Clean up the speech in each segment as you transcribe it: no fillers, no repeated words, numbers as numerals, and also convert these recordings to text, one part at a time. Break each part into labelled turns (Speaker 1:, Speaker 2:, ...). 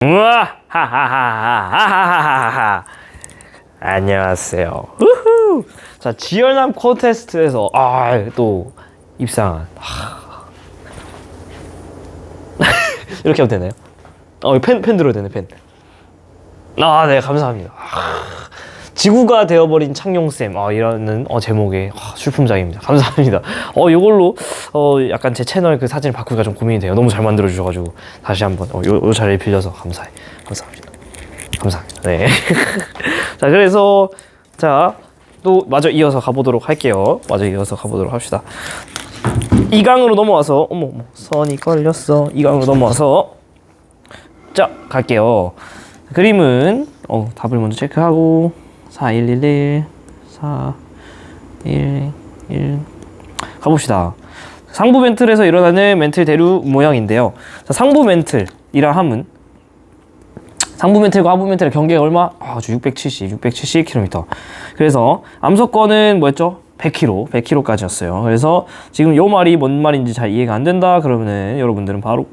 Speaker 1: 우와 하하하하하하하하 안녕하세요. 우후. 자, 지열남 콘테스트에서 또 입상한 이렇게 하면 되나요? 펜 들어야 되네. 펜. 네, 감사합니다. 지구가 되어버린 창룡쌤 이라는 제목의 출품작입니다. 감사합니다. 요걸로 약간 제 채널 그 사진을 바꾸기가 좀 고민이 돼요. 너무 잘 만들어 주셔가지고 다시 한번 요 자리를 빌려서 감사합니다. 감사합니다. 네. 자, 그래서 또 마저 이어서 가보도록 할게요. 이어서 가보도록 합시다. 2강으로 넘어와서 선이 걸렸어. 2강으로 넘어와서 갈게요. 그림은 답을 먼저 체크하고 4111 411 가봅시다. 상부 멘틀에서 일어나는 멘틀 대류 모양인데요. 자, 상부 멘틀이라 함은 상부 멘틀과 하부 멘틀의 경계가 얼마? 670km. 그래서 암석권은 뭐였죠? 100km까지였어요. 그래서 지금 요 말이 뭔 말인지 잘 이해가 안 된다 그러면은 여러분들은 바로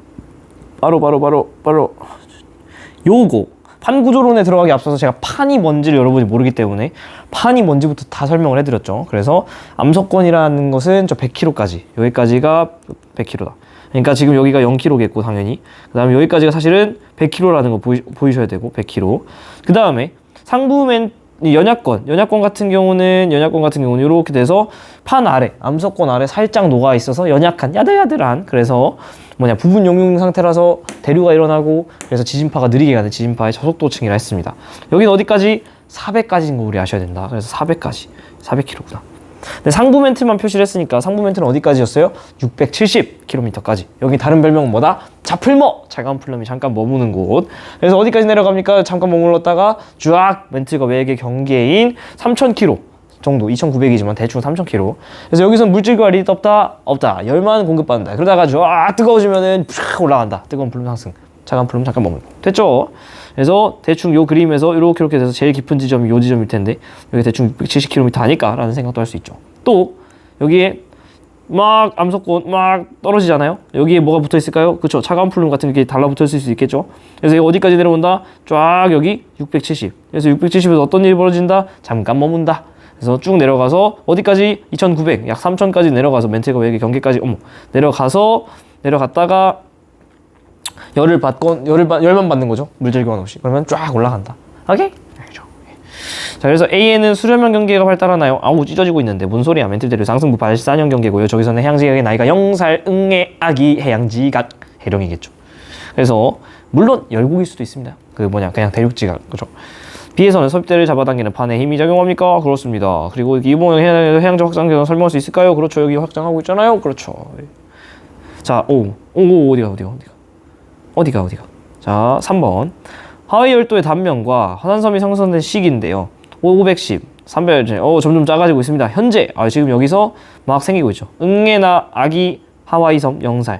Speaker 1: 요거 판 구조론에 들어가기 앞서서 제가 판이 뭔지를 여러분이 모르기 때문에 판이 뭔지부터 다 설명을 해드렸죠. 그래서 암석권이라는 것은 저 100km까지, 여기까지가 100km다. 그러니까 지금 여기가 0km겠고 당연히 그 다음에 여기까지가 사실은 100km라는 거 보이셔야 되고 100km. 그 다음에 상부면 연약권 같은 경우는 이렇게 돼서 판 아래, 암석권 아래 살짝 녹아 있어서 연약한 야들야들한, 그래서 부분 용융 상태라서 대류가 일어나고 그래서 지진파가 느리게 가는 지진파의 저속도층이라 했습니다. 여기는 어디까지? 400까지인 거 우리 아셔야 된다. 그래서 400km구나. 근데 상부 멘틀만 표시를 했으니까 상부 멘틀은 어디까지였어요? 670km까지. 여기 다른 별명은 뭐다? 자풀머! 차가운 플럼이 잠깐 머무는 곳. 그래서 어디까지 내려갑니까? 잠깐 머물렀다가 쫙 멘틀과 외액의 경계인 3000km 정도, 2900이지만 대충 3000km. 그래서 여기서 물질과 리드 없다. 열만 공급받는다. 그러다가 쫙 뜨거워지면은 쫙 올라간다. 뜨거운 플럼 상승. 차가운 플럼 잠깐 머물고. 됐죠? 그래서 대충 요 그림에서 이렇게 돼서 제일 깊은 지점이 요 지점일 텐데 여기 대충 670km 아닐까라는 생각도 할 수 있죠. 또 여기에 막 암석권 막 떨어지잖아요. 여기에 뭐가 붙어 있을까요? 그쵸? 차가운 플룸 같은 게 달라붙어 있을 수 있겠죠. 그래서 이거 어디까지 내려온다? 쫙 여기 670. 그래서 670에서 어떤 일이 벌어진다? 잠깐 머문다. 그래서 쭉 내려가서 어디까지? 2900, 약 3000까지 내려가서 멘틀과 외의 경계까지 내려갔다가 열만 받는 거죠. 물질 교환 없이. 그러면 쫙 올라간다. 오케이? 알죠. 자, 그래서 A에는 수렴형 경계가 발달하나요? 찢어지고 있는데 뭔 소리야. 멘틀 대류 상승부 84년 경계고요. 저기서는 해양지각의 나이가 0살 응애 아기 해양지각 해령이겠죠. 그래서 물론 열국일 수도 있습니다. 그냥 대륙지각. 그죠? B에서는 섭대를 잡아당기는 판에 힘이 작용합니까? 그렇습니다. 그리고 이봉형 해양지 확장 계산 설명할 수 있을까요? 그렇죠. 여기 확장하고 있잖아요. 그렇죠. 자, 어디가? 자, 3번. 하위 열도의 단면과 화산섬이 상승된 시기인데요. 510, 300, 점점 작아지고 있습니다. 현재, 지금 여기서 막 생기고 있죠. 응애나 아기 하와이섬 0살.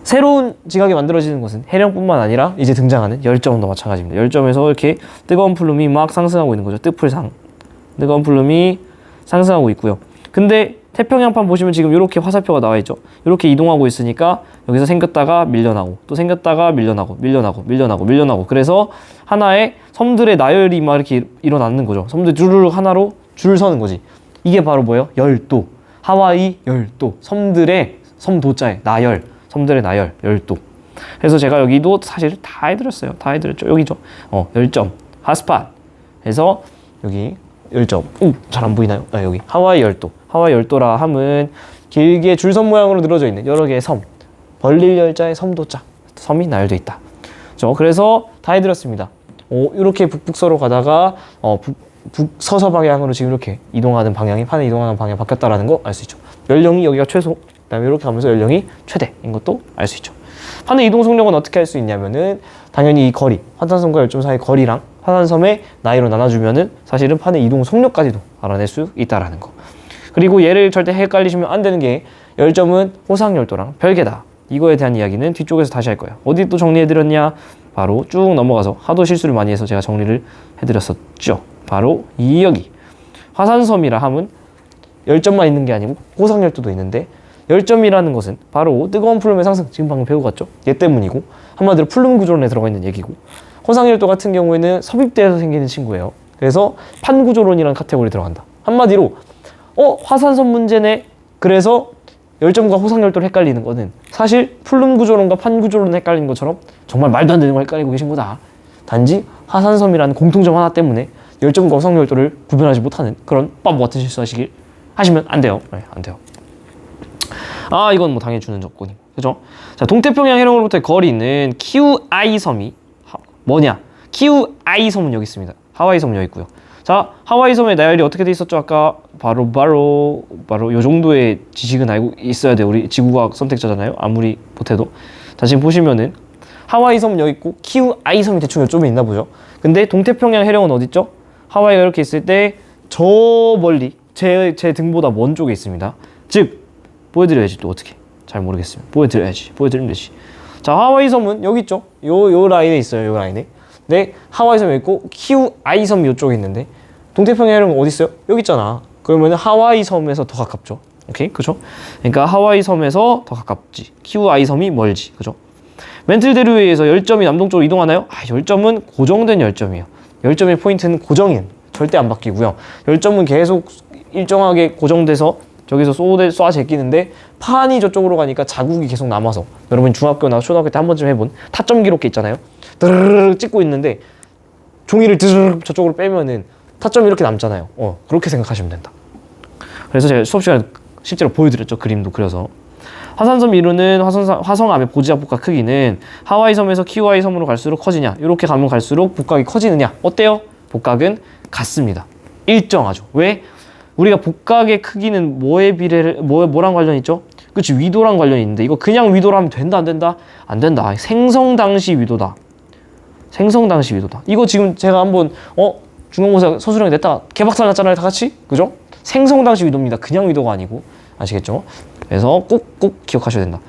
Speaker 1: 새로운 지각이 만들어지는 것은 해령뿐만 아니라 이제 등장하는 열점도 마찬가지입니다. 열점에서 이렇게 뜨거운 플룸이 막 상승하고 있는 거죠. 뜨풀상. 뜨거운 플룸이 상승하고 있고요. 근데 태평양판 보시면 지금 이렇게 화살표가 나와 있죠. 이렇게 이동하고 있으니까 여기서 생겼다가 밀려나고 또 생겼다가 밀려나고 그래서 하나의 섬들의 나열이 막 이렇게 일어나는 거죠. 섬들 주르륵 하나로 줄 서는 거지. 이게 바로 뭐예요? 열도. 하와이 열도. 섬도자의 나열. 섬들의 나열, 열도. 그래서 제가 여기도 사실 다 해드렸어요. 다 해드렸죠. 여기죠. 열점. 핫스팟. 그래서 여기 열점. 잘 안 보이나요? 여기 하와이 열도. 하와이 열도라 함은 길게 줄선 모양으로 늘어져 있는 여러 개의 섬. 벌릴 열자의 섬도자. 섬이 나열돼 있다. 그래서 다 해드렸습니다. 이렇게 북북서로 가다가 북서서 방향으로 지금 이렇게 이동하는 방향이 판에 이동하는 방향이 바뀌었다라는 거 알 수 있죠. 연령이 여기가 최소. 그다음에 이렇게 가면서 연령이 최대인 것도 알 수 있죠. 판의 이동 속력은 어떻게 할 수 있냐면은 당연히 이 거리, 화산섬과 열점 사이 거리랑 화산섬의 나이로 나눠주면은 사실은 판의 이동 속력까지도 알아낼 수 있다라는 거. 그리고 얘를 절대 헷갈리시면 안 되는 게 열점은 호상열도랑 별개다. 이거에 대한 이야기는 뒤쪽에서 다시 할 거예요. 어디 또 정리해드렸냐? 바로 쭉 넘어가서 하도 실수를 많이 해서 제가 정리를 해드렸었죠. 바로 여기 화산섬이라 함은 열점만 있는 게 아니고 호상열도도 있는데 열점이라는 것은 바로 뜨거운 플룸의 상승, 지금 방금 배우고 갔죠? 얘 때문이고, 한마디로 플룸 구조론에 들어가 있는 얘기고, 호상열도 같은 경우에는 섭입대에서 생기는 친구예요. 그래서 판구조론이라는 카테고리에 들어간다. 한마디로 화산섬 문제네. 그래서 열점과 호상열도를 헷갈리는 거는 사실 플룸 구조론과 판구조론 헷갈리는 것처럼 정말 말도 안 되는 걸 헷갈리고 계신 거다. 단지 화산섬이라는 공통점 하나 때문에 열점과 호상열도를 구분하지 못하는 그런 바보 같은 하시면 안 돼요. 네, 안 돼요. 이건 뭐 당연히 주는 조건이고, 그죠? 자, 동태평양 해령으로부터의 거리는 키우아이 섬이 뭐냐? 키우아이 섬은 여기 있습니다. 하와이 섬은 여기 있고요. 자, 하와이 섬의 나열이 어떻게 돼 있었죠? 아까 바로 요 정도의 지식은 알고 있어야 돼. 우리 지구과학 선택자잖아요. 아무리 못해도. 자, 지금 보시면은 하와이 섬은 여기 있고 키우아이 섬이 대충 이쪽에 있나 보죠. 근데 동태평양 해령은 어디 있죠? 하와이가 이렇게 있을 때 저 멀리 제 등보다 먼 쪽에 있습니다. 즉 보여드려야지. 또 어떻게? 잘 모르겠으면 보여드리면 되지. 자, 하와이 섬은 여기 있죠. 요 라인에 있어요. 요 라인에. 네, 하와이 섬이 있고 키우아이 섬이 이쪽에 있는데 동태평양 해령은 어디 있어요? 여기 있잖아. 그러면 하와이 섬에서 더 가깝죠. 오케이, 그죠? 그러니까 하와이 섬에서 더 가깝지. 키우아이 섬이 멀지, 그죠? 멘틀 대류에 의해서 열점이 남동쪽으로 이동하나요? 열점은 고정된 열점이에요. 열점의 포인트는 고정이에요. 절대 안 바뀌고요. 열점은 계속 일정하게 고정돼서 저기서 쏴 제끼는데 판이 저쪽으로 가니까 자국이 계속 남아서, 여러분 중학교나 초등학교 때 한 번쯤 해본 타점 기록기 있잖아요. 드르르르 찍고 있는데 종이를 드르르 저쪽으로 빼면은 타점이 이렇게 남잖아요. 그렇게 생각하시면 된다. 그래서 제가 수업 시간에 실제로 보여드렸죠. 그림도 그려서. 화산섬 이루는 화성암의 보지압 복각 크기는 하와이 섬에서 키우아이 섬으로 갈수록 커지냐, 이렇게 가면 갈수록 복각이 커지느냐. 어때요? 복각은 같습니다. 일정하죠. 왜? 우리가 복각의 크기는 뭐랑 관련이 있죠? 그치, 위도랑 관련이 있는데, 이거 그냥 위도로 하면 된다, 안 된다? 안 된다. 생성 당시 위도다. 생성 당시 위도다. 이거 지금 제가 한번 중간고사 서술형에 냈다가 개박살 났잖아요, 다 같이? 그죠? 생성 당시 위도입니다. 그냥 위도가 아니고. 아시겠죠? 그래서 꼭 기억하셔야 된다.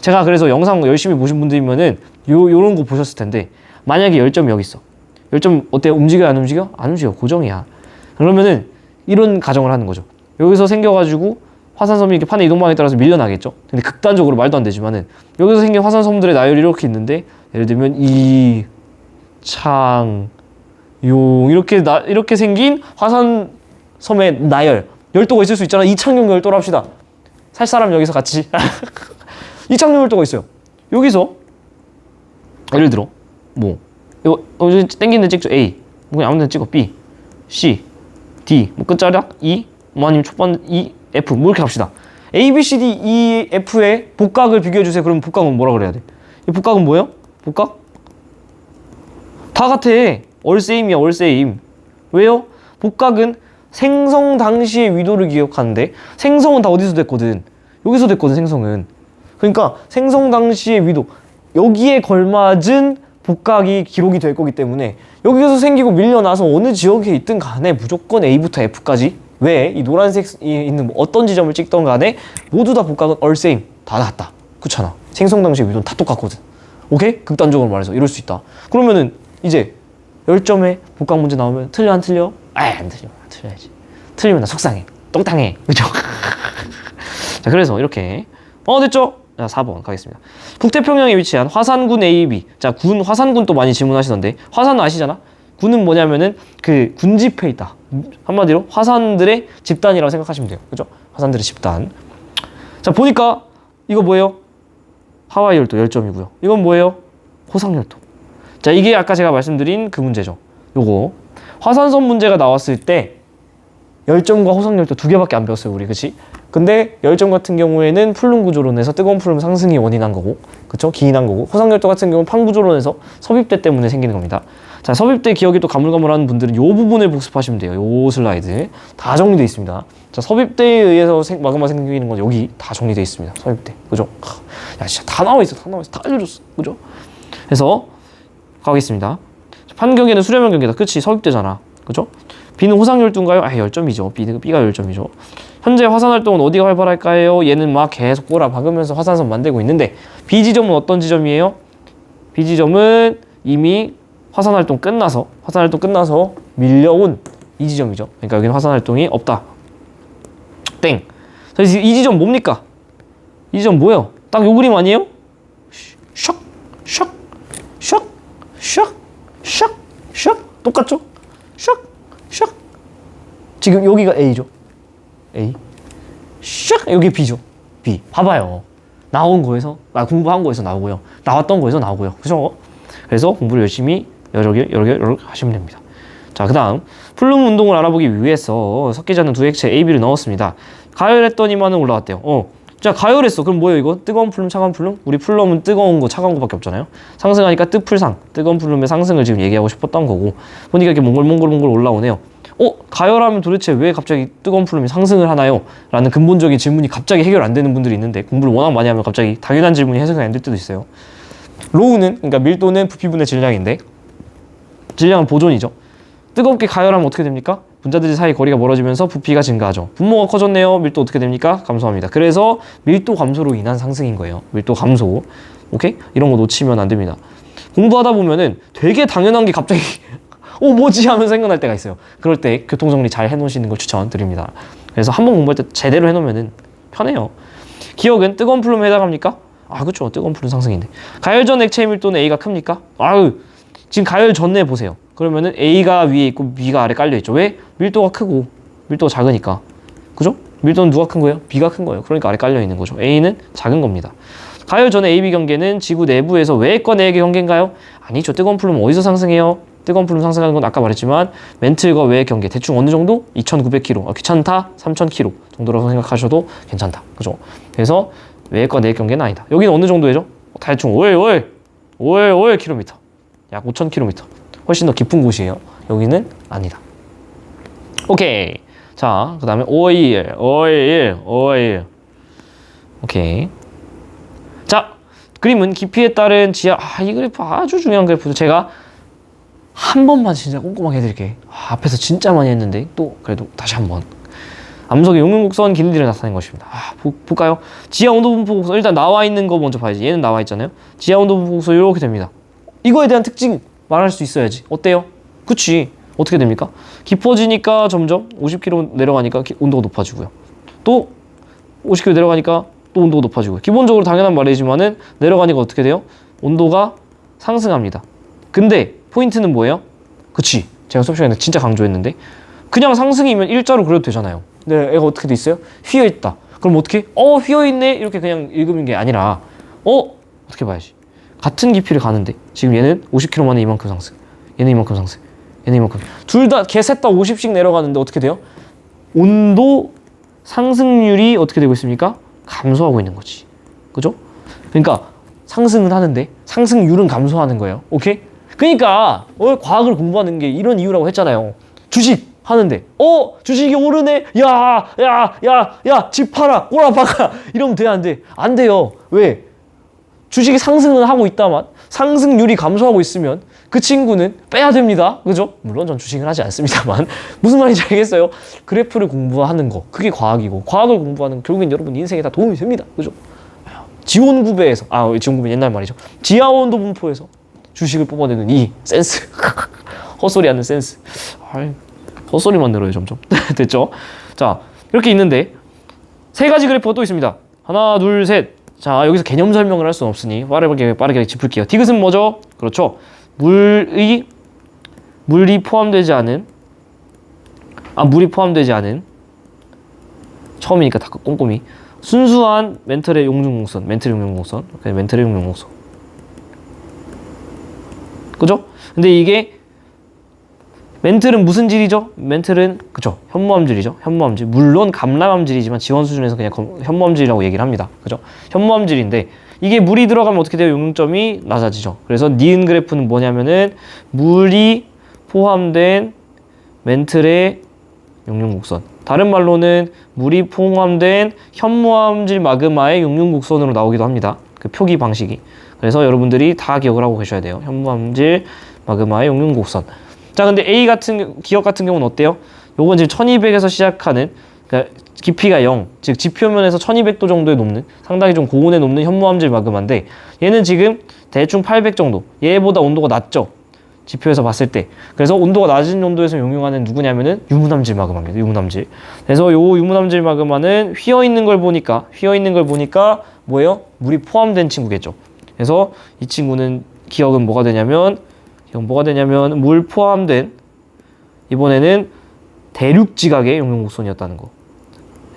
Speaker 1: 제가 그래서 영상 열심히 보신 분들이면은 요런 거 보셨을 텐데, 만약에 열점이 여기 있어. 열점 어때요? 움직여, 안 움직여? 안 움직여. 고정이야. 그러면은 이런 가정을 하는 거죠. 여기서 생겨가지고 화산섬이 이렇게 판의 이동방에 따라서 밀려나겠죠. 근데 극단적으로 말도 안 되지만은 여기서 생긴 화산섬들의 나열이 이렇게 있는데, 예를 들면 창, 용 이렇게 생긴 화산섬의 나열, 열도가 있을 수 있잖아. 이창용 열도로 합시다. 살 사람 여기서 같이 이창용 열도가 있어요. 여기서 예를 들어 뭐 이거 땡기는 데 찍죠. A, 그냥 아무 데나 찍어. B, C, D, 뭐 끝자락 E, 뭐 아니면 첫 번째 E, F, 뭐 이렇게 합시다. A, B, C, D, E, F의 복각을 비교해 주세요. 그러면 복각은 뭐라 그래야 돼? 이 복각은 뭐예요? 복각? 다 같아. all same이야, all same. 왜요? 복각은 생성 당시의 위도를 기억하는데, 생성은 다 어디서 됐거든? 여기서 됐거든, 생성은. 그러니까 생성 당시의 위도, 여기에 걸맞은 복각이 기록이 될 거기 때문에 여기서 생기고 밀려나서 어느 지역에 있든 간에 무조건 A부터 F까지, 왜? 이 노란색이 있는 어떤 지점을 찍던 간에 모두 다 복각은 all same, 다 같다. 그렇잖아. 생성 당시의 위도는 다 똑같거든. 오케이? 극단적으로 말해서 이럴 수 있다. 그러면은 이제 열점에 복각 문제 나오면 틀려, 안 틀려? 안 틀려. 틀려야지. 틀리면 나 속상해. 똥땅해. 그죠? 자, 그래서 이렇게 됐죠? 자, 4번 가겠습니다. 북태평양에 위치한 화산군 AB. 자, 화산군 또 많이 질문하시던데, 화산은 아시잖아? 군은 뭐냐면은 그 군집회 있다. 한마디로 화산들의 집단이라고 생각하시면 돼요. 그죠? 화산들의 집단. 자, 보니까 이거 뭐예요? 하와이 열도 열점이고요. 이건 뭐예요? 호상 열도. 자, 이게 아까 제가 말씀드린 그 문제죠. 요거 화산섬 문제가 나왔을 때 열점과 호상열도 두 개밖에 안 배웠어요, 우리. 그치? 근데 열점 같은 경우에는 플룸 구조론에서 뜨거운 플룸 상승이 원인한 거고, 그쵸? 기인한 거고, 호상열도 같은 경우는 판 구조론에서 섭입대 때문에 생기는 겁니다. 자, 섭입대 기억이 또 가물가물한 분들은 요 부분을 복습하시면 돼요. 요 슬라이드 다 정리되어 있습니다. 자, 섭입대에 의해서 마그마 생기는 건 여기 다 정리되어 있습니다. 섭입대, 그죠? 야, 진짜 다 나와 있어, 다 알려줬어, 그죠? 그래서 가겠습니다. 판경계는 수렴형 경계다. 그치? 섭입대잖아, 그죠? B는 호상열도인가요? 열점이죠. B가 열점이죠. 현재 화산활동은 어디가 활발할까요? 얘는 막 계속 꼬라박으면서 화산섬 만들고 있는데, B지점은 어떤 지점이에요? B지점은 이미 화산활동 끝나서 밀려온 이 지점이죠. 그러니까 여기는 화산활동이 없다. 땡. 그래서 이 지점 뭡니까? 이 점 뭐예요? 딱 요 그림 아니에요? 샥, 샥, 샥, 샥, 샥, 샥. 똑같죠? 샥, 샥. 지금 여기가 A죠. A. 샥, 여기 B죠. B. 봐봐요. 나온 거에서, 공부한 거에서 나오고요. 나왔던 거에서 나오고요. 그죠? 그래서 공부를 열심히 여러 개 하시면 됩니다. 자, 그 다음 플룸 운동을 알아보기 위해서 섞이지 않는 두 액체 A, B를 넣었습니다. 가열했더니만은 올라왔대요. 자, 가열했어. 그럼 뭐예요 이거? 뜨거운 플룸, 차가운 플룸? 우리 플럼은 뜨거운 거, 차가운 거밖에 없잖아요. 상승하니까 뜨풀상, 뜨거운 플룸의 상승을 지금 얘기하고 싶었던 거고, 보니까 이렇게 몽골 올라오네요. 가열하면 도대체 왜 갑자기 뜨거운 플룸이 상승을 하나요? 라는 근본적인 질문이 갑자기 해결 안 되는 분들이 있는데, 공부를 워낙 많이 하면 갑자기 당연한 질문이 해석이 안 될 때도 있어요. 로우는, 그러니까 밀도는 부피분의 질량인데, 질량은 보존이죠. 뜨겁게 가열하면 어떻게 됩니까? 분자들 사이 거리가 멀어지면서 부피가 증가하죠. 분모가 커졌네요. 밀도 어떻게 됩니까? 감소합니다. 그래서 밀도 감소로 인한 상승인 거예요. 밀도 감소. 오케이? 이런 거 놓치면 안 됩니다. 공부하다 보면은 되게 당연한 게 갑자기 뭐지? 하면서 생각날 때가 있어요. 그럴 때 교통정리 잘 해놓으시는 걸 추천드립니다. 그래서 한번 공부할 때 제대로 해놓으면은 편해요. 기억은 뜨거운 플룸에 해당합니까? 그쵸. 뜨거운 플룸 상승인데. 가열 전 액체의 밀도는 A가 큽니까? 지금 가열 전에 보세요. 그러면은 A가 위에 있고 B가 아래 깔려 있죠. 왜? 밀도가 크고 밀도가 작으니까. 그죠? 밀도는 누가 큰 거예요? B가 큰 거예요. 그러니까 아래 깔려 있는 거죠. A는 작은 겁니다. 가열 전에 AB 경계는 지구 내부에서 외과 내의 경계인가요? 아니죠. 뜨거운 플룸은 어디서 상승해요? 뜨거운 플룸 상승하는 건 아까 말했지만 멘틀과 외의 경계 대충 어느 정도? 2,900km. 귀찮다? 3,000km 정도라고 생각하셔도 괜찮다. 그죠? 그래서 외과 내의 경계는 아니다. 여기는 어느 정도죠? 대충 5km. 약 5,000km. 훨씬 더 깊은 곳이에요. 여기는 아니다. 오케이. 자, 그 다음에 오일. 오케이. 자, 그림은 깊이에 따른 지하. 이 그래프 아주 중요한 그래프죠. 제가 한 번만 진짜 꼼꼼하게 해드릴게. 앞에서 진짜 많이 했는데 또 그래도 다시 한 번. 암석의 용융곡선 길이를 나타낸 것입니다. 볼까요? 지하 온도 분포 곡선. 일단 나와 있는 거 먼저 봐야지. 얘는 나와 있잖아요. 지하 온도 분포 곡선 이렇게 됩니다. 이거에 대한 특징 말할 수 있어야지. 어때요? 그치? 어떻게 됩니까? 깊어지니까 점점 50km 내려가니까 온도가 높아지고요. 또 50km 내려가니까 또 온도가 높아지고요. 기본적으로 당연한 말이지만은 내려가니까 어떻게 돼요? 온도가 상승합니다. 근데 포인트는 뭐예요? 그치? 제가 수업 시간에 진짜 강조했는데 그냥 상승이면 일자로 그려도 되잖아요. 근데 애가 어떻게 돼 있어요? 휘어있다. 그럼 어떻게? 휘어있네? 이렇게 그냥 읽으면 게 아니라 어떻게 봐야지. 같은 깊이를 가는데 지금 얘는 50km 만에 이만큼 상승, 얘는 이만큼 상승, 얘는 이만큼. 둘 다 걔 셋 다 50씩 내려가는데 어떻게 돼요? 온도 상승률이 어떻게 되고 있습니까? 감소하고 있는 거지. 그죠? 그러니까 상승은 하는데 상승률은 감소하는 거예요. 오케이? 그러니까 과학을 공부하는 게 이런 이유라고 했잖아요. 주식 하는데 주식이 오르네. 야 집 팔아, 꼬라 박아. 이러면 돼, 안 돼? 안 돼요. 왜? 주식이 상승은 하고 있다만 상승률이 감소하고 있으면 그 친구는 빼야 됩니다. 그죠? 물론 전 주식을 하지 않습니다만 무슨 말인지 알겠어요? 그래프를 공부하는 거, 그게 과학이고, 과학을 공부하는 결국엔 여러분 인생에 다 도움이 됩니다. 그죠? 지온구배에서, 지온구배 옛날 말이죠. 지하온도 분포에서 주식을 뽑아내는 이 센스. 헛소리 하는 센스. 헛소리만 늘어요 점점. 됐죠? 자, 이렇게 있는데 세 가지 그래프가 또 있습니다. 하나, 둘, 셋. 자, 여기서 개념 설명을 할 수는 없으니 빠르게 짚을게요. 디귿은 뭐죠? 그렇죠. 물이 포함되지 않은 처음이니까 다 꼼꼼히 순수한 멘틀의 용융곡선. 그죠? 근데 이게 멘틀은 무슨 질이죠? 멘틀은 그죠? 현무암질이죠. 현무암질. 물론 감람암질이지만 지원 수준에서 그냥 현무암질이라고 얘기를 합니다. 그죠? 현무암질인데 이게 물이 들어가면 어떻게 돼요? 용융점이 낮아지죠. 그래서 니은 그래프는 뭐냐면은 물이 포함된 멘틀의 용융곡선. 다른 말로는 물이 포함된 현무암질 마그마의 용융곡선으로 나오기도 합니다. 그 표기 방식이. 그래서 여러분들이 다 기억을 하고 계셔야 돼요. 현무암질 마그마의 용융곡선. 자, 근데 A 기억 같은 경우는 어때요? 요건 지금 1200에서 시작하는, 그러니까 깊이가 0, 즉 지표면에서 1200도 정도에 높는, 상당히 좀 고온에 높는 현무암질 마그마인데 얘는 지금 대충 800 정도. 얘보다 온도가 낮죠. 지표에서 봤을 때. 그래서 온도가 낮은 온도에서 용융하는 누구냐면은 유무남질 마그마입니다. 유무남질. 그래서 요 유무남질 마그마는 휘어 있는 걸 보니까 뭐예요? 물이 포함된 친구겠죠. 그래서 이 친구는 기억은 뭐가 되냐면 물 포함된 이번에는 대륙 지각의 용융곡선이었다는 거.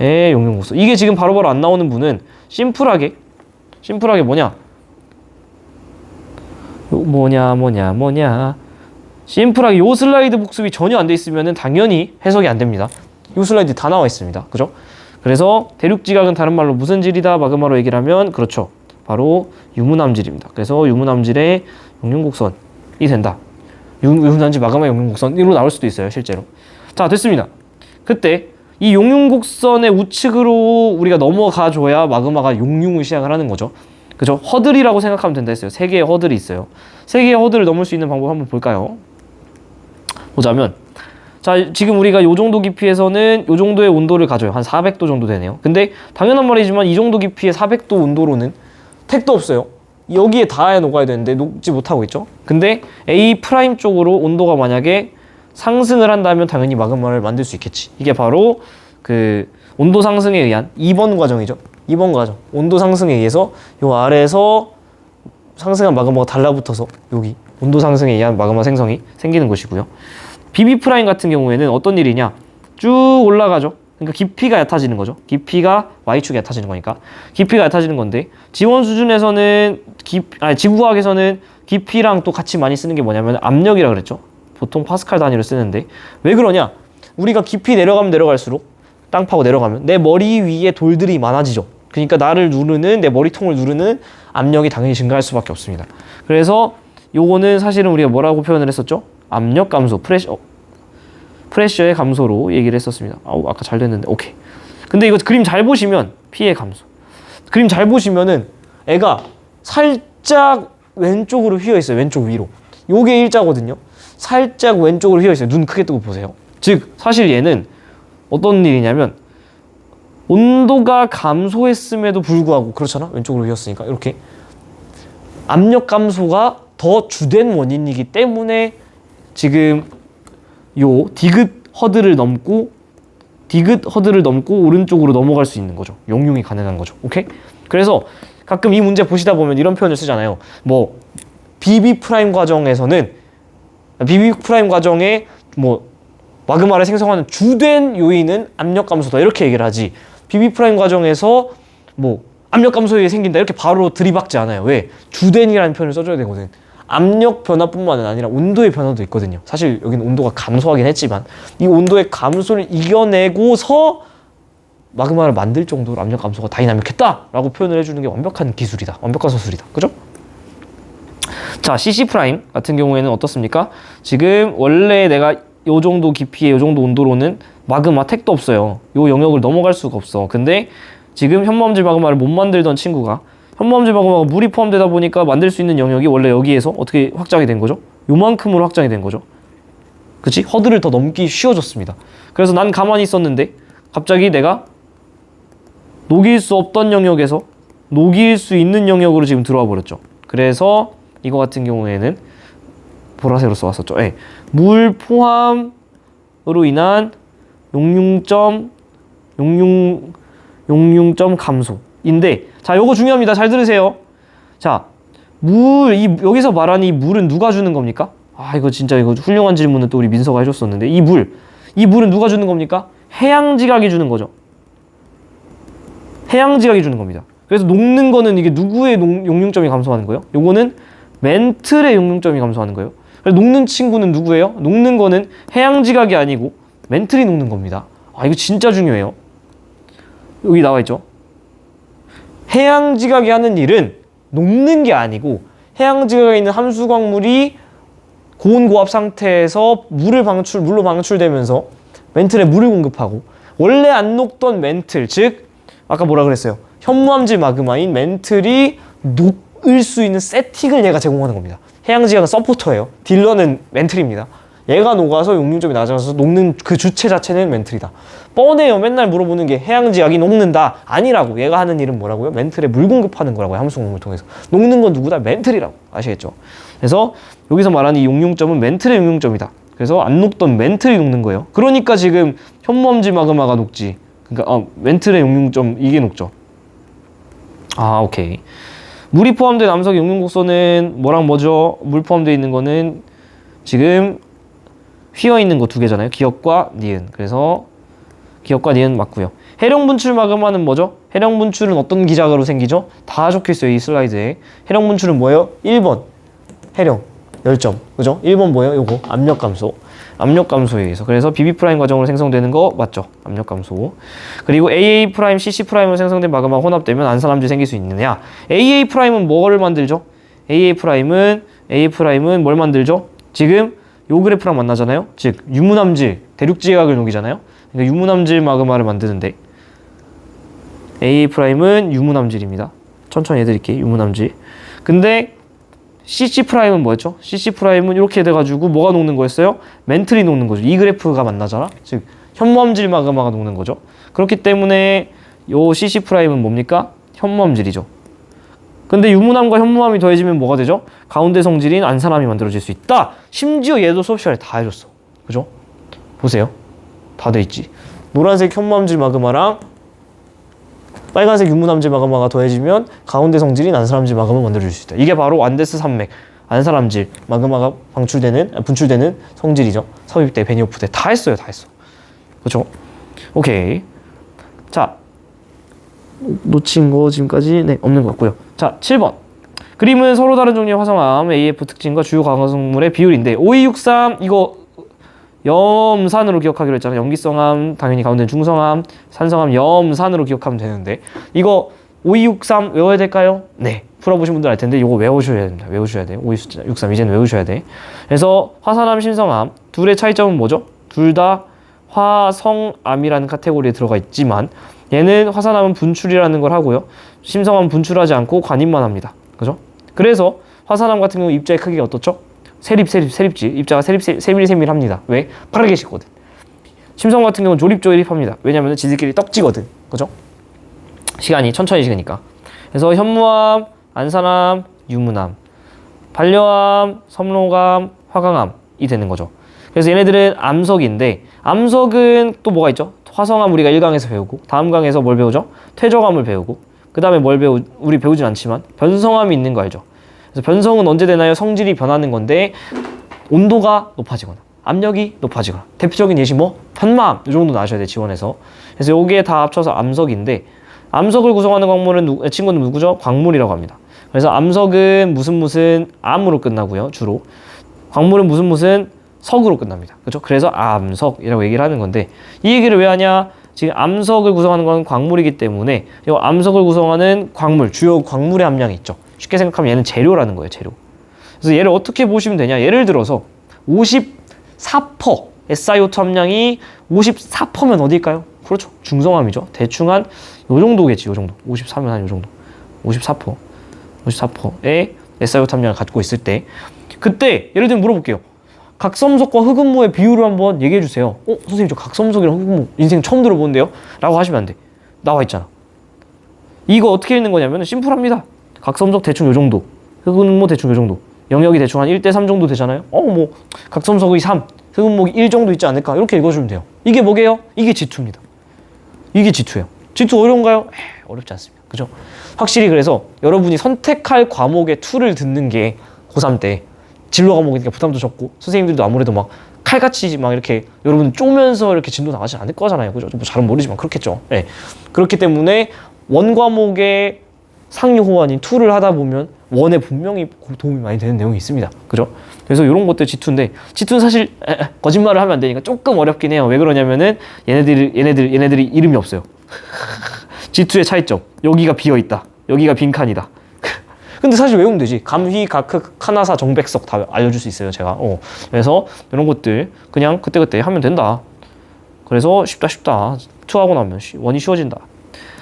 Speaker 1: 예, 용융곡선. 이게 지금 바로바로 안 나오는 분은 심플하게 심플하게 요 슬라이드 복습이 전혀 안 돼 있으면은 당연히 해석이 안 됩니다. 요 슬라이드 다 나와 있습니다. 그죠? 그래서 대륙 지각은 다른 말로 무슨 질이다 마그마로 얘기를 하면 그렇죠. 바로 유무남질입니다. 그래서 유무남질의 용융곡선이 된다. 유무남질 마그마 용융곡선으로 나올 수도 있어요, 실제로. 자, 됐습니다. 그때 이 용융곡선의 우측으로 우리가 넘어가 줘야 마그마가 용융을 시작을 하는 거죠. 그죠? 허들이라고 생각하면 된다 했어요. 세 개의 허들이 있어요. 세 개의 허들을 넘을 수 있는 방법 한번 볼까요? 보자면, 자, 지금 우리가 요 정도 깊이에서는 요 정도의 온도를 가져요. 한 400도 정도 되네요. 근데 당연한 말이지만 이 정도 깊이의 400도 온도로는 택도 없어요. 여기에 닿아야 녹아야 되는데 녹지 못하고 있죠. 근데 A' 쪽으로 온도가 만약에 상승을 한다면 당연히 마그마를 만들 수 있겠지. 이게 바로 그 온도 상승에 의한 2번 과정이죠. 2번 과정. 온도 상승에 의해서 요 아래에서 상승한 마그마가 달라붙어서 여기 온도 상승에 의한 마그마 생성이 생기는 것이고요. BB' 같은 경우에는 어떤 일이냐? 쭉 올라가죠. 그러니까 깊이가 얕아지는 거죠. 깊이가 Y축이 얕아지는 거니까. 깊이가 얕아지는 건데 지원 수준에서는 지구과학에서는 깊이랑 또 같이 많이 쓰는 게 뭐냐면 압력이라 그랬죠. 보통 파스칼 단위로 쓰는데 왜 그러냐? 우리가 깊이 내려가면 내려갈수록 땅 파고 내려가면 내 머리 위에 돌들이 많아지죠. 그러니까 나를 누르는 내 머리통을 누르는 압력이 당연히 증가할 수밖에 없습니다. 그래서 요거는 사실은 우리가 뭐라고 표현을 했었죠? 압력 감소, 프레셔의 감소로 얘기를 했었습니다. 아까 잘 됐는데 오케이. 근데 이거 그림 잘 보시면 P의 감소. 그림 잘 보시면은 애가 살짝 왼쪽으로 휘어 있어요. 왼쪽 위로. 요게 일자거든요. 살짝 왼쪽으로 휘어 있어요. 눈 크게 뜨고 보세요. 즉 사실 얘는 어떤 일이냐면 온도가 감소했음에도 불구하고 그렇잖아. 왼쪽으로 휘었으니까 이렇게 압력 감소가 더 주된 원인이기 때문에 지금 요 디귿 허들을 넘고 오른쪽으로 넘어갈 수 있는 거죠. 용융이 가능한 거죠. 오케이? 그래서 가끔 이 문제 보시다 보면 이런 표현을 쓰잖아요. 뭐 BB' 과정에 뭐 마그마를 생성하는 주된 요인은 압력 감소다 이렇게 얘기를 하지. BB' 과정에서 뭐 압력 감소에 생긴다 이렇게 바로 들이박지 않아요. 왜? 주된이라는 표현을 써줘야 되거든. 압력 변화뿐만 아니라 온도의 변화도 있거든요. 사실 여기는 온도가 감소하긴 했지만 이 온도의 감소를 이겨내고서 마그마를 만들 정도로 압력 감소가 다이나믹했다라고 표현을 해주는 게 완벽한 기술이다. 완벽한 서술이다. 그죠? 자, CC' 같은 경우에는 어떻습니까? 지금 원래 내가 요 정도 깊이에 요 정도 온도로는 마그마 택도 없어요. 요 영역을 넘어갈 수가 없어. 근데 지금 현무암질 마그마를 못 만들던 친구가 현무암질 마그마가 물이 포함되다 보니까 만들 수 있는 영역이 원래 여기에서 어떻게 확장이 된 거죠? 요만큼으로 확장이 된 거죠. 그치? 허들을 더 넘기 쉬워졌습니다. 그래서 난 가만히 있었는데 갑자기 내가 녹일 수 없던 영역에서 녹일 수 있는 영역으로 지금 들어와 버렸죠. 그래서 이거 같은 경우에는 보라색으로 써왔었죠. 네. 물 포함으로 인한 용융점 감소인데, 자, 요거 중요합니다. 잘 들으세요. 자, 여기서 말하는 이 물은 누가 주는 겁니까? 이거 진짜 이거 훌륭한 질문은 또 우리 민서가 해줬었는데, 이 물은 누가 주는 겁니까? 해양지각이 주는 거죠. 해양지각이 주는 겁니다. 그래서 녹는 거는 이게 누구의 용융점이 감소하는 거예요? 요거는 멘틀의 용융점이 감소하는 거예요. 그래서 녹는 친구는 누구예요? 녹는 거는 해양지각이 아니고 멘틀이 녹는 겁니다. 이거 진짜 중요해요. 여기 나와 있죠. 해양지각이 하는 일은 녹는 게 아니고 해양지각에 있는 함수광물이 고온고압 상태에서 물로 방출되면서 멘틀에 물을 공급하고, 원래 안 녹던 멘틀, 즉 아까 뭐라 그랬어요? 현무암질 마그마인 멘틀이 녹을 수 있는 세팅을 얘가 제공하는 겁니다. 해양지각은 서포터예요. 딜러는 멘틀입니다. 얘가 녹아서 용융점이 낮아져서 녹는 그 주체 자체는 멘틀이다. 뻔해요. 맨날 물어보는 게 해양지각이 녹는다. 아니라고. 얘가 하는 일은 뭐라고요? 멘틀에 물 공급하는 거라고요. 함수광물을 통해서. 녹는 건 누구다? 멘틀이라고. 아시겠죠? 그래서 여기서 말하는 이 용융점은 멘틀의 용융점이다. 그래서 안 녹던 멘틀이 녹는 거예요. 그러니까 지금 현무암질 마그마가 녹지. 그러니까 멘틀의 용융점 이게 녹죠. 아, 오케이. 물이 포함된 암석 용융곡소는 뭐랑 뭐죠? 물 포함되어 있는 거는 지금 휘어 있는 거 두 개잖아요. 기역과 니은. 그래서 기역과 니은 맞고요. 해령 분출 마그마는 뭐죠? 해령 분출은 어떤 기작으로 생기죠? 다 적혀 있어요, 이 슬라이드에. 해령 분출은 뭐예요? 1번 해령 열점. 그죠? 1번 뭐예요? 요거 압력 감소. 압력 감소에 의해서. 그래서 BB 프라임 과정으로 생성되는 거 맞죠? 압력 감소. 그리고 AA 프라임, CC 프라임으로 생성된 마그마가 혼합되면 안산암질이 생길 수 있느냐? AA 프라임은 뭐를 만들죠? AA 프라임은 뭘 만들죠? 지금 요 그래프랑 만나잖아요. 즉 유문암질, 대륙지각을 녹이잖아요. 그러니까 유문암질 마그마를 만드는데 AA 프라임은 유문암질입니다. 천천히 해드릴게요. 유문암질. 근데 CC 프라임은 뭐였죠? CC 프라임은 이렇게 돼가지고 뭐가 녹는 거였어요? 멘틀이 녹는 거죠. 이 그래프가 만나잖아. 즉 현무암질 마그마가 녹는 거죠. 그렇기 때문에 요 CC 프라임은 뭡니까? 현무암질이죠. 근데 유문암과 현무암이 더해지면 뭐가 되죠? 가운데 성질인 안산암이 만들어질 수 있다. 심지어 얘도 수업 시간에 다 해줬어. 그죠? 보세요. 다 돼 있지. 노란색 현무암질 마그마랑 빨간색 유문암질 마그마가 더해지면 가운데 성질인 안산암질 마그마 만들어줄 수 있다. 이게 바로 안데스 산맥, 안산암질 마그마가 분출되는 성질이죠. 섭입대, 베니오프대 다 했어요. 다 했어. 그렇죠? 오케이. 자, 놓친 거 지금까지 네, 없는 것 같고요. 자, 7번. 그림은 서로 다른 종류의 화성암 AF 특징과 주요 광합성물의 비율인데 5263 이거 염산으로 기억하기로 했잖아요. 염기성암, 당연히 가운데는 중성암, 산성암, 염산으로 기억하면 되는데 이거 5263 외워야 될까요? 네. 풀어보신 분들 알 텐데 이거 외우셔야 됩니다. 외우셔야 돼요. 5263 이제는 외우셔야 돼. 그래서 화산암, 신성암 둘의 차이점은 뭐죠? 둘 다 화성암이라는 카테고리에 들어가 있지만 얘는 화산암은 분출이라는 걸 하고요. 심성암은 분출하지 않고 관입만 합니다. 그죠? 그래서 화산암 같은 경우 입자의 크기가 어떻죠? 세립지. 입자가 세밀합니다. 왜? 빠르게 식거든. 심성 같은 경우는 조립합니다. 왜냐면 지들끼리 떡지거든. 그죠? 시간이 천천히 식으니까. 그래서 현무암, 안산암, 유문암, 반려암, 섬로암, 화강암이 되는 거죠. 그래서 얘네들은 암석인데 암석은 또 뭐가 있죠? 화성암 우리가 1강에서 배우고 다음 강에서 뭘 배우죠? 퇴적암을 배우고 그 다음에 우리 배우진 않지만 변성암이 있는 거 알죠? 그래서 변성은 언제 되나요? 성질이 변하는 건데 온도가 높아지거나 압력이 높아지거나 대표적인 예시 뭐? 편마암 이 정도 나셔야 돼 지원에서. 그래서 요게 다 합쳐서 암석인데 암석을 구성하는 광물은 친구는 누구죠? 광물이라고 합니다. 그래서 암석은 무슨 암으로 끝나고요 주로 광물은 무슨 석으로 끝납니다. 그렇죠? 그래서 암석이라고 얘기를 하는 건데 이 얘기를 왜 하냐? 지금 암석을 구성하는 건 광물이기 때문에 이 암석을 구성하는 광물, 주요 광물의 함량이 있죠. 쉽게 생각하면 얘는 재료라는 거예요, 재료. 그래서 얘를 어떻게 보시면 되냐? 예를 들어서 54% SiO2 함량이 54%면 어딜까요? 그렇죠. 중성암이죠. 대충 한 요 정도겠지, 요 정도. 54면 한 요 정도. 54%의 SiO2 함량을 갖고 있을 때 그때 예를 들면 물어볼게요. 각섬석과 흑음모의 비율을 한번 얘기해 주세요. 선생님 저 각섬석이랑 흑음모 인생 처음 들어보는데요? 라고 하시면 안 돼. 나와 있잖아. 이거 어떻게 읽는 거냐면 심플합니다. 각섬석 대충 요 정도, 흑음모 대충 요 정도, 영역이 대충 한 1대3 정도 되잖아요. 각섬석의 3, 흑음목이 1 정도 있지 않을까? 이렇게 읽어주면 돼요. 이게 뭐게요? 이게 G2입니다. 이게 G2예요. G2 어려운가요? 어렵지 않습니다. 그죠? 확실히 그래서 여러분이 선택할 과목의 2를 듣는 게 고3 때 진로 과목이니까 부담도 적고 선생님들도 아무래도 막 칼같이 막 이렇게 여러분 쪼면서 이렇게 진도 나가지 않을 거잖아요. 그죠? 뭐 잘은 모르지만 그렇겠죠. 네. 그렇기 때문에 원 과목의 상위 호환인 2를 하다 보면 원에 분명히 도움이 많이 되는 내용이 있습니다. 그죠? 그래서 이런 것들 G2인데 G2는 사실 거짓말을 하면 안 되니까 조금 어렵긴 해요. 왜 그러냐면은 얘네들이 이름이 없어요. G2의 차이점. 여기가 비어있다. 여기가 빈칸이다. 근데 사실 외우면 되지. 감휘, 가크, 카나사, 정백석 다 알려줄 수 있어요, 제가. 그래서 이런 것들 그냥 그때그때 하면 된다. 그래서 쉽다. 2하고 나면 원이 쉬워진다.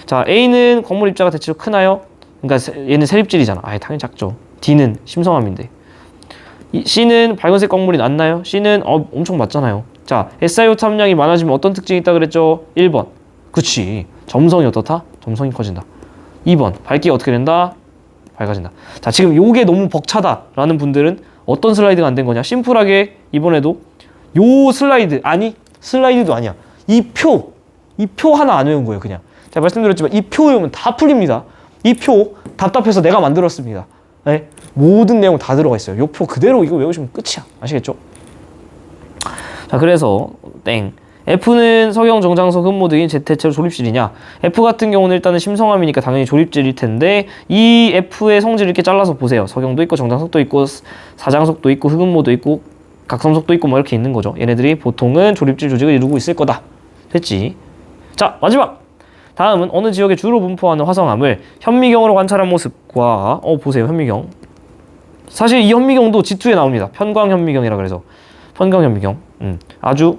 Speaker 1: 자, A는 광물 입자가 대체로 크나요? 그러니까 얘는 세립질이잖아. 당연히 작죠. D는 심성암인데. C는 밝은색 광물이 낮나요? C는 엄청 낮잖아요. 자, SiO2 함량이 많아지면 어떤 특징이 있다 그랬죠? 1번. 그치. 점성이 어떻다? 점성이 커진다. 2번. 밝기가 어떻게 된다? 밝아진다. 자, 지금 요게 너무 벅차다라는 분들은 어떤 슬라이드가 안 된 거냐? 심플하게 이번에도 요 슬라이드, 아니 슬라이드도 아니야. 이 표 하나 안 외운 거예요. 그냥 제가 말씀드렸지만 이 표 외우면 다 풀립니다. 이 표 답답해서 내가 만들었습니다. 네? 모든 내용 다 들어가 있어요. 요 표 그대로 이거 외우시면 끝이야. 아시겠죠? 자, 그래서 땡. F는 석영 정장석 흠모드인 Z체로 조립질이냐? F 같은 경우는 일단은 심성함이니까 당연히 조립질일 텐데 이 F의 성질을 이렇게 잘라서 보세요. 석영도 있고 정장석도 있고 사장석도 있고 흑음모도 있고 각성석도 있고 뭐 이렇게 있는 거죠. 얘네들이 보통은 조립질 조직을 이루고 있을 거다. 됐지? 자, 마지막! 다음은 어느 지역에 주로 분포하는 화성암을 현미경으로 관찰한 모습과 보세요. 현미경. 사실 이 현미경도 G2에 나옵니다. 편광 현미경이라 그래서 편광 현미경. 아주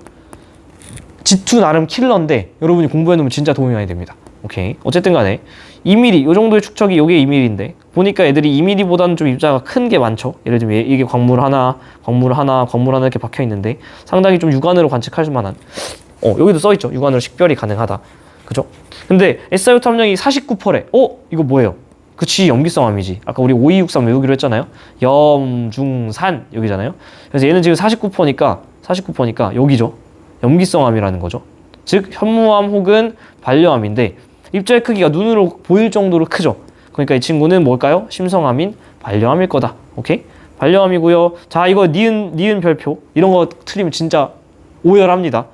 Speaker 1: G2 나름 킬러인데 여러분이 공부해놓으면 진짜 도움이 많이 됩니다. 오케이. 어쨌든 간에 2mm, 요 정도의 축척이 요게 2mm인데 보니까 애들이 2mm보다는 좀 입자가 큰 게 많죠. 예를 들면 이게 광물 하나 이렇게 박혀 있는데 상당히 좀 육안으로 관측할 만한 여기도 써있죠. 육안으로 식별이 가능하다. 그죠? 근데 SIO 탐정이 49%래. 이거 뭐예요? 그치, 염기성암이지. 아까 우리 5263 외우기로 했잖아요. 염중산 여기잖아요. 그래서 얘는 지금 49%니까 여기죠. 염기성암이라는 거죠. 즉 현무암 혹은 반려암인데 입자의 크기가 눈으로 보일 정도로 크죠. 그러니까 이 친구는 뭘까요? 심성암인 반려암일 거다. 오케이? 반려암이고요. 자, 이거 니은 별표 이런 거 틀리면 진짜 오열합니다.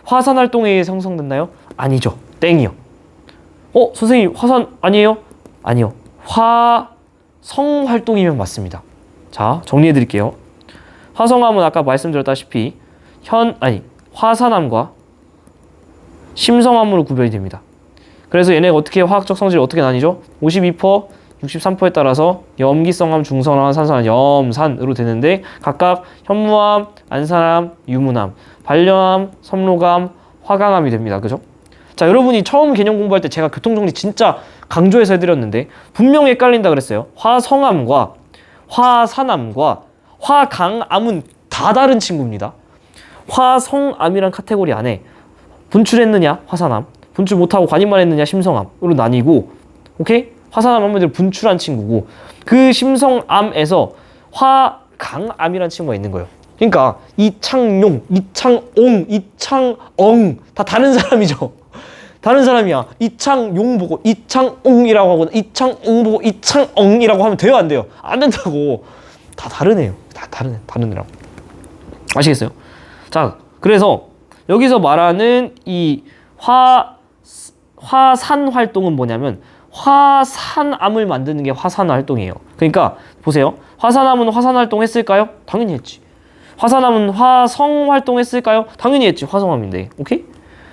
Speaker 1: 화산 활동에 의해 형성됐나요? 아니죠. 땡이요. 선생님 화산 아니에요? 아니요. 화성 활동이면 맞습니다. 자, 정리해 드릴게요. 화성암은 아까 말씀드렸다시피 화산암과 심성암으로 구별이 됩니다. 그래서 얘네가 화학적 성질이 어떻게 나뉘죠? 52%, 63%에 따라서 염기성암, 중성암, 산성암, 염산으로 되는데 각각 현무암, 안산암, 유문암, 반려암, 섬로암, 화강암이 됩니다. 그죠? 자, 여러분이 처음 개념 공부할 때 제가 교통정리 진짜 강조해서 해드렸는데 분명히 헷갈린다 그랬어요. 화성암과 화산암과 화강암은 다 다른 친구입니다. 화성암이란 카테고리 안에 분출했느냐 화산암, 분출 못하고 관입만 했느냐 심성암으로 나뉘고, 오케이? 화산암 하면 분출한 친구고 그 심성암에서 화강암이란 친구가 있는 거예요. 그러니까 이창용, 이창옹, 이창엉 다 다른 사람이죠. 다른 사람이야. 이창용 보고 이창옹이라고 하거나 이창옹 보고 이창엉이라고 하면 돼요, 안 돼요? 안 된다고. 다 다른 애요. 다 다른 애라고. 아시겠어요? 자, 그래서 여기서 말하는 이 화산 활동은 뭐냐면 화산암을 만드는 게 화산 활동이에요. 그러니까 보세요. 화산암은 화산 활동했을까요? 당연히 했지. 화산암은 화성 활동했을까요? 당연히 했지. 화성암인데. 오케이?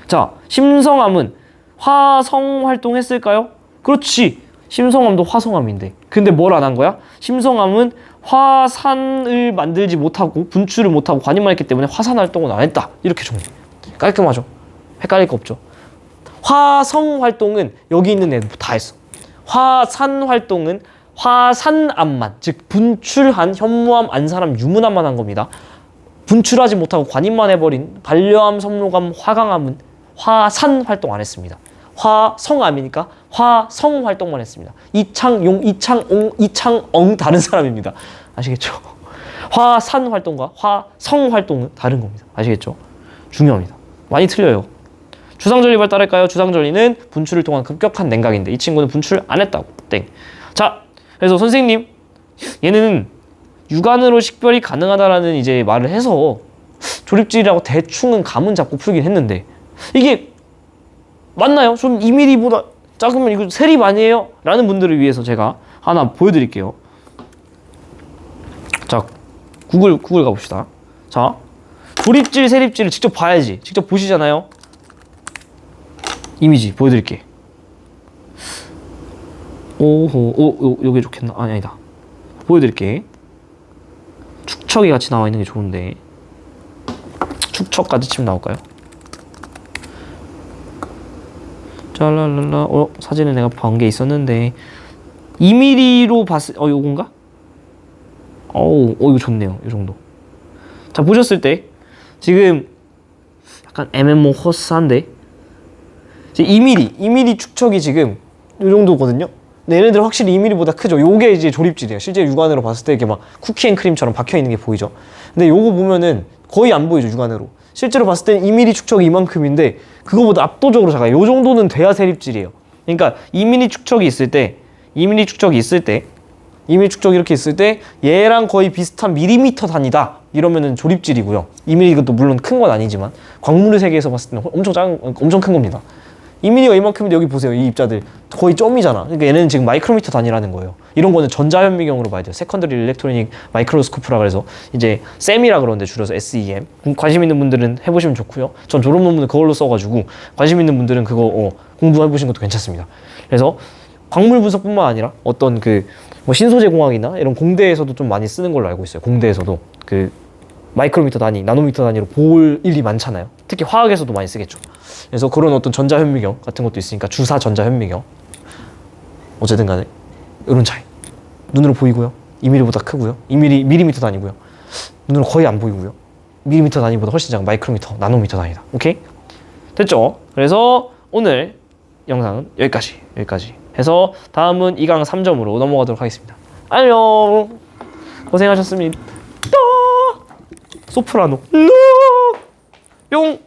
Speaker 1: 자, 심성암은 화성 활동했을까요? 그렇지. 심성암도 화성암인데. 근데 뭘 안 한 거야? 심성암은 화산을 만들지 못하고 분출을 못하고 관입만 했기 때문에 화산 활동은 안 했다. 이렇게 정리. 깔끔하죠? 헷갈릴 거 없죠? 화성 활동은 여기 있는 애들 다 했어. 화산 활동은 화산암만, 즉 분출한 현무암, 안산암, 유문암만 한 겁니다. 분출하지 못하고 관입만 해버린 반려암, 섬로암, 화강암은 화산 활동 안 했습니다. 화성암이니까 화성 활동만 했습니다. 이창용, 이창옹, 이창엉 다른 사람입니다. 아시겠죠? 화산 활동과 화성 활동은 다른 겁니다. 아시겠죠? 중요합니다. 많이 틀려요. 주상절리 발달할까요? 주상절리는 분출을 통한 급격한 냉각인데 이 친구는 분출 안 했다고. 땡. 자, 그래서 선생님 얘는 육안으로 식별이 가능하다라는 이제 말을 해서 조립질이라고 대충은 감은 잡고 풀긴 했는데 이게 맞나요? 좀 2mm보다 작으면 이거 세립 아니에요? 라는 분들을 위해서 제가 하나 보여드릴게요. 자, 구글 가봅시다. 자, 조립질, 세립질을 직접 봐야지. 직접 보시잖아요. 이미지 보여드릴게. 요게 좋겠나? 아니다. 보여드릴게. 축척이 같이 나와 있는 게 좋은데. 축척까지 치면 나올까요? 짤랄랄라. 사진에 내가 본 게 있었는데 2mm로 봤을 요건가? 이거 좋네요. 이 정도. 자, 보셨을 때 지금 약간 애매모호스한데 2mm 축척이 지금 이 정도거든요.
Speaker 2: 얘네들 확실히 2mm보다 크죠. 요게 이제 조립질이에요. 실제 육안으로 봤을 때 이렇게 막 쿠키앤크림처럼 박혀있는 게 보이죠. 근데 요거 보면은 거의 안 보이죠, 육안으로. 실제로 봤을 때 2mm 축척이 이만큼인데 그거보다 압도적으로 작아요. 요 정도는 돼야 세립질이에요. 그러니까 2mm 축척이 있을 때 2mm 축척이 있을 때 2mm 축척이 이렇게 있을 때 얘랑 거의 비슷한 밀리미터 단위다 이러면은 조립질이고요. 2mm 이것도 물론 큰 건 아니지만 광물의 세계에서 봤을 때는 엄청 큰 겁니다. 2mm가 이만큼인데 여기 보세요. 이 입자들 거의 점이잖아. 그러니까 얘네는 지금 마이크로미터 단위라는 거예요. 이런 거는 전자현미경으로 봐야 돼요. 세컨더리 일렉트로닉 마이크로스코프라 그래서 이제 SEM이라 그러는데 줄여서 SEM. 관심 있는 분들은 해보시면 좋고요. 전 졸업 논문을 그걸로 써가지고 관심 있는 분들은 그거 공부해보시는 것도 괜찮습니다. 그래서 광물 분석뿐만 아니라 어떤 뭐 신소재 공학이나 이런 공대에서도 좀 많이 쓰는 걸로 알고 있어요. 공대에서도 마이크로미터 단위, 나노미터 단위로 볼 일이 많잖아요. 특히 화학에서도 많이 쓰겠죠. 그래서 그런 어떤 전자현미경 같은 것도 있으니까 주사 전자현미경 어쨌든 간에 이런 차이. 눈으로 보이고요. 2mm보다 크고요. 2mm, 밀리미터 단위고요. 눈으로 거의 안 보이고요. 밀리미터 단위보다 훨씬 작은 마이크로미터, 나노미터 단위다. 오케이? 됐죠? 그래서 오늘 영상은 여기까지 해서 다음은 2강 3점으로 넘어가도록 하겠습니다. 안녕! 고생하셨습니다. 소프라노 뿅!